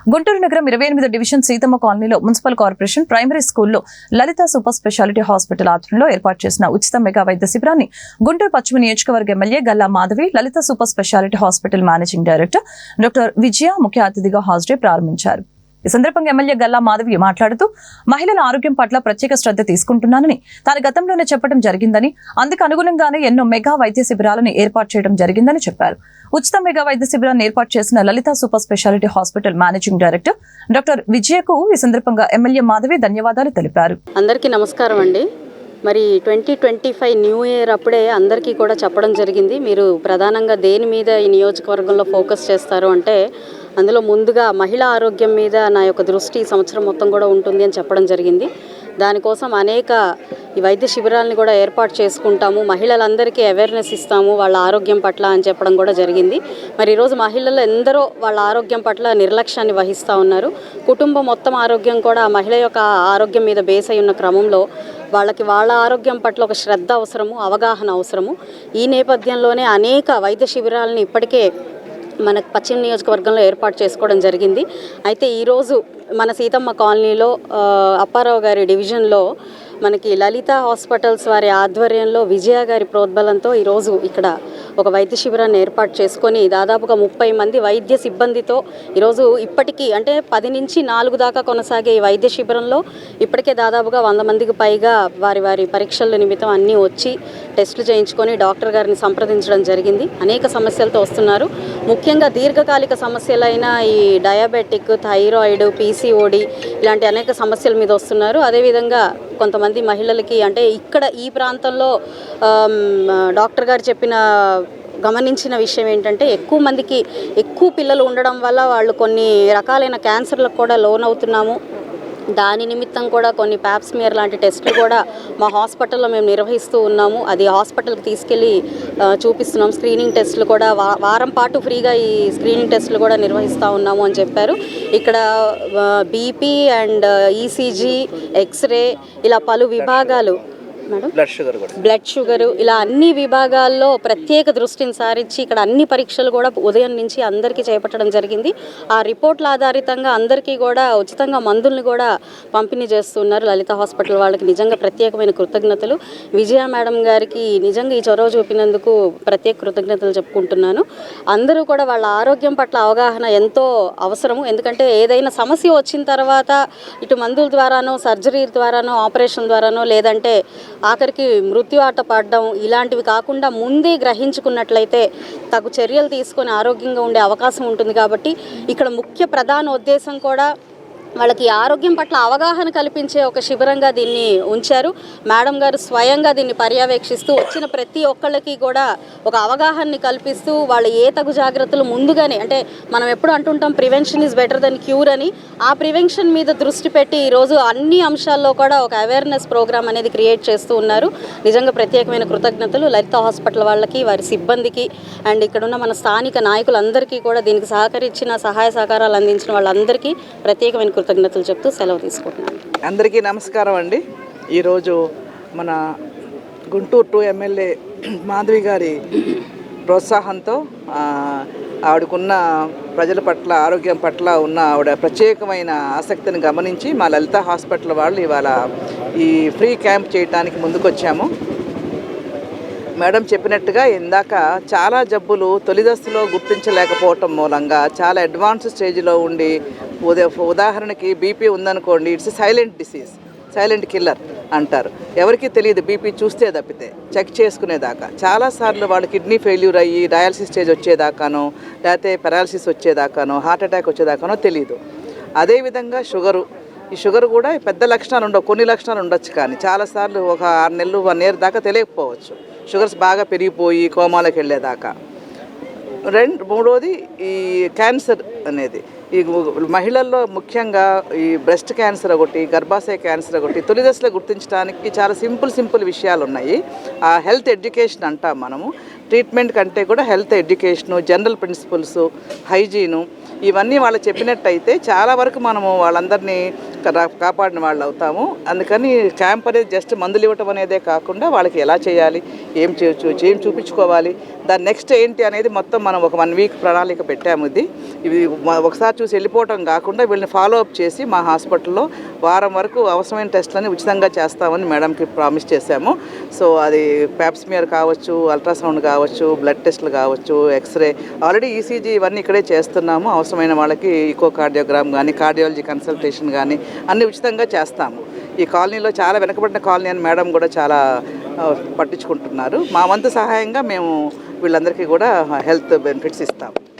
గుంటూరు నగరం 28 డివిజన్ సీతమ్మ కాలనీలో municipal corporation primary స్కూల్లో లలిత సూపర్ స్పెషాలిటీ హాస్పిటల్ ఆధ్వర్యంలో ఏర్పాటు చేసిన ఉచిత మెగా వైద్య శిబిరాన్ని గుంటూరు పశ్చిమ నియోజకవర్గ MLA Galla Madhavi Lalitha super speciality hospital managing director doctor Vijaya ముఖ్య అతిథిగా హాజరై ప్రారంభించారు. ఈ సందర్భంగా ఎమ్మెల్యే గల్లా మాధవి మాట్లాడుతూ మహిళల ఆరోగ్యం పట్ల ప్రత్యేక శ్రద్ధ తీసుకుంటున్నానని, తాను గతంలోనే చెప్పడం జరిగిందని, అందుకు అనుగుణంగానే ఎన్నో మెగా వైద్య శిబిరాలను ఏర్పాటు చేయడం జరిగిందని చెప్పారు. ఉచిత మెగా వైద్య శిబిరాన్ని ఏర్పాటు చేసిన Lalitha super speciality hospital managing director doctor విజయకు ఈ సందర్భంగా ఎమ్మెల్యే మాధవి ధన్యవాదాలు తెలిపారు. అందరికీ నమస్కారం అండి. మరి 2025 న్యూ ఇయర్ అప్పుడే అందరికీ కూడా చెప్పడం జరిగింది. మీరు ప్రధానంగా దేని మీద ఈ నియోజకవర్గంలో ఫోకస్ చేస్తారు అంటే అందులో ముందుగా మహిళా ఆరోగ్యం మీద నా యొక్క దృష్టి ఈ సంవత్సరం మొత్తం కూడా ఉంటుంది అని చెప్పడం జరిగింది. దానికోసం అనేక ఈ వైద్య శిబిరాలను కూడా ఏర్పాటు చేసుకుంటాము, మహిళలందరికీ అవేర్నెస్ ఇస్తాము వాళ్ళ ఆరోగ్యం పట్ల అని చెప్పడం కూడా జరిగింది. మరి ఈరోజు మహిళలు ఎందరో వాళ్ళ ఆరోగ్యం పట్ల నిర్లక్ష్యాన్ని వహిస్తూ ఉన్నారు. కుటుంబం మొత్తం ఆరోగ్యం కూడా ఆ మహిళ యొక్క ఆరోగ్యం మీద బేస్ అయి ఉన్న క్రమంలో వాళ్ళ ఆరోగ్యం పట్ల ఒక శ్రద్ధ అవసరము, అవగాహన అవసరము. ఈ నేపథ్యంలోనే అనేక వైద్య శిబిరాలను ఇప్పటికే మన పశ్చిమ నియోజకవర్గంలో ఏర్పాటు చేసుకోవడం జరిగింది. అయితే ఈరోజు మన సీతమ్మ కాలనీలో అప్పారావు గారి డివిజన్లో మనకి లలిత హాస్పిటల్స్ వారి ఆధ్వర్యంలో విజయ గారి ప్రోద్బలంతో ఈరోజు ఇక్కడ ఒక వైద్య శిబిరాన్ని ఏర్పాటు చేసుకొని దాదాపుగా 30 మంది వైద్య సిబ్బందితో ఈరోజు ఇప్పటికీ అంటే 10 నుంచి 4 దాకా కొనసాగే ఈ వైద్య శిబిరంలో ఇప్పటికే దాదాపుగా 100 మందికి పైగా వారి పరీక్షల నిమిత్తం అన్నీ వచ్చి టెస్టులు చేయించుకొని డాక్టర్ గారిని సంప్రదించడం జరిగింది. అనేక సమస్యలతో వస్తున్నారు. ముఖ్యంగా దీర్ఘకాలిక సమస్యలైన ఈ డయాబెటిక్, థైరాయిడ్, పీసీఓడి ఇలాంటి అనేక సమస్యల మీద వస్తున్నారు. అదేవిధంగా కొంతమంది మహిళలకి అంటే ఇక్కడ ఈ ప్రాంతంలో డాక్టర్ గారు గమనించిన విషయం ఏంటంటే ఎక్కువ మందికి ఎక్కువ పిల్లలు ఉండడం వల్ల వాళ్ళు కొన్ని రకాలైన క్యాన్సర్లకు కూడా లోనవుతున్నాము. దాని నిమిత్తం కూడా కొన్ని ప్యాప్స్మియర్ లాంటి టెస్టులు కూడా మా హాస్పిటల్లో మేము నిర్వహిస్తూ ఉన్నాము. అది హాస్పిటల్కి తీసుకెళ్ళి చూపిస్తున్నాం. స్క్రీనింగ్ టెస్టులు కూడా వారం పాటు ఫ్రీగా ఈ స్క్రీనింగ్ టెస్టులు కూడా నిర్వహిస్తూ ఉన్నాము అని చెప్పారు. ఇక్కడ బీపీ అండ్ ఈసీజీ, ఎక్స్రే ఇలా పలు విభాగాలు, మేడం బ్లడ్ షుగర్ ఇలా అన్ని విభాగాల్లో ప్రత్యేక దృష్టిని సారించి ఇక్కడ అన్ని పరీక్షలు కూడా ఉదయం నుంచి అందరికీ చేపట్టడం జరిగింది. ఆ రిపోర్ట్ల ఆధారితంగా అందరికీ కూడా ఉచితంగా మందుల్ని కూడా పంపిణీ చేస్తున్నారు లలిత హాస్పిటల్ వాళ్ళకి. నిజంగా ప్రత్యేకమైన కృతజ్ఞతలు. విజయ మేడం గారికి నిజంగా ఈ చొరవ చూపినందుకు ప్రత్యేక కృతజ్ఞతలు చెప్పుకుంటున్నాను. అందరూ కూడా వాళ్ళ ఆరోగ్యం పట్ల అవగాహన ఎంతో అవసరము. ఎందుకంటే ఏదైనా సమస్య వచ్చిన తర్వాత ఇటు మందుల ద్వారానో, సర్జరీ ద్వారానో, ఆపరేషన్ ద్వారానో లేదంటే ఆఖరికి మృత్యువాట పడడం ఇలాంటివి కాకుండా ముందే గ్రహించుకున్నట్లయితే తగు చర్యలు తీసుకొని ఆరోగ్యంగా ఉండే అవకాశం ఉంటుంది. కాబట్టి ఇక్కడ ముఖ్య ప్రధాన ఉద్దేశం కూడా వాళ్ళకి ఆరోగ్యం పట్ల అవగాహన కల్పించే ఒక శిబిరంగా దీన్ని ఉంచారు. మేడం గారు స్వయంగా దీన్ని పర్యవేక్షిస్తూ వచ్చిన ప్రతి ఒక్కళ్ళకి కూడా ఒక అవగాహనని కల్పిస్తూ వాళ్ళు ఏ తగు జాగ్రత్తలు ముందుగానే అంటే మనం ఎప్పుడు అంటుంటాం prevention is better than cure అని, ఆ ప్రివెన్షన్ మీద దృష్టి పెట్టి ఈరోజు అన్ని అంశాల్లో కూడా ఒక అవేర్నెస్ ప్రోగ్రామ్ అనేది క్రియేట్ చేస్తూ ఉన్నారు. నిజంగా ప్రత్యేకమైన కృతజ్ఞతలు లలిత హాస్పిటల్ వాళ్ళకి, వారి సిబ్బందికి అండ్ ఇక్కడున్న మన స్థానిక నాయకులందరికీ కూడా దీనికి సహకరించిన సహాయ సహకారాలు అందించిన వాళ్ళందరికీ ప్రత్యేకమైన కృతజ్ఞతలు చెప్తూ సెలవు తీసుకుంటున్నాను. అందరికీ నమస్కారం అండి. ఈరోజు మన గుంటూరు 2 ఎమ్మెల్యే మాధవి గారి ప్రోత్సాహంతో ఆవిడకున్న ప్రజల పట్ల ఆరోగ్యం పట్ల ఉన్న ఆవిడ ప్రత్యేకమైన ఆసక్తిని గమనించి మా లలిత హాస్పిటల్ వాళ్ళు ఇవాళ ఈ ఫ్రీ క్యాంప్ చేయడానికి ముందుకొచ్చాము. మేడం చెప్పినట్టుగా ఇందాక చాలా జబ్బులు తొలి దశలో గుర్తించలేకపోవటం మూలంగా చాలా అడ్వాన్స్ స్టేజ్లో ఉండి ఉదాహరణకి బీపీ ఉందనుకోండి, it's silent disease, silent killer అంటారు. ఎవరికి తెలియదు బీపీ చూస్తే తప్పితే చెక్ చేసుకునేదాకా. చాలాసార్లు వాళ్ళు కిడ్నీ ఫెయిల్యూర్ అయ్యి డయాలసిస్ స్టేజ్ వచ్చేదాకానో లేకపోతే పెరాలసిస్ వచ్చేదాకానో హార్ట్ అటాక్ వచ్చేదాకానో తెలియదు. అదేవిధంగా ఈ షుగర్ కూడా పెద్ద లక్షణాలు ఉండవు, కొన్ని లక్షణాలు ఉండొచ్చు, కానీ చాలాసార్లు ఒక 6 నెలలు 1 ఇయర్ దాకా తెలియకపోవచ్చు. షుగర్స్ బాగా పెరిగిపోయి కోమాలోకి వెళ్ళేదాకా. మూడోది ఈ క్యాన్సర్ అనేది ఈ మహిళల్లో ముఖ్యంగా ఈ బ్రెస్ట్ క్యాన్సర్ ఒకటి, గర్భాశయ క్యాన్సర్ ఒకటి తొలి దశలో గుర్తించడానికి చాలా సింపుల్ విషయాలు ఉన్నాయి. ఆ హెల్త్ ఎడ్యుకేషన్ అంటాం మనము. ట్రీట్మెంట్ కంటే కూడా health education, general principles, hygiene ఇవన్నీ వాళ్ళు చెప్పినట్టయితే చాలా వరకు మనము వాళ్ళందరినీ కాపాడిన వాళ్ళు అవుతాము. అందుకని క్యాంప్ అనేది జస్ట్ మందులు ఇవ్వటం అనేదే కాకుండా వాళ్ళకి ఎలా చేయాలి, ఏం చేయొచ్చు, ఏం చూపించుకోవాలి, దాని నెక్స్ట్ ఏంటి అనేది మొత్తం మనం ఒక 1 వీక్ ప్రణాళిక పెట్టాము. ఇవి ఒకసారి చూసి వెళ్ళిపోవటం కాకుండా వీళ్ళని ఫాలో అప్ చేసి మా హాస్పిటల్లో వారం వరకు అవసరమైన టెస్టులని ఉచితంగా చేస్తామని మేడంకి ప్రామిస్ చేశాము. సో అది ప్యాప్స్మియర్ కావచ్చు, అల్ట్రాసౌండ్ కావచ్చు, బ్లడ్ టెస్టులు కావచ్చు, ఎక్స్రే, ఆల్రెడీ ఈసీజీ ఇవన్నీ ఇక్కడే చేస్తున్నాము. అవసరమైన వాళ్ళకి ఈకోకార్డియోగ్రామ్ కానీ, కార్డియాలజీ కన్సల్టేషన్ కానీ అన్నీ ఉచితంగా చేస్తాము. ఈ కాలనీలో చాలా వెనకబడిన కాలనీ అని మేడం కూడా చాలా పట్టించుకుంటున్నారు. మా వంతు సహాయంగా మేము వీళ్ళందరికీ కూడా హెల్త్ బెనిఫిట్స్ ఇస్తాము.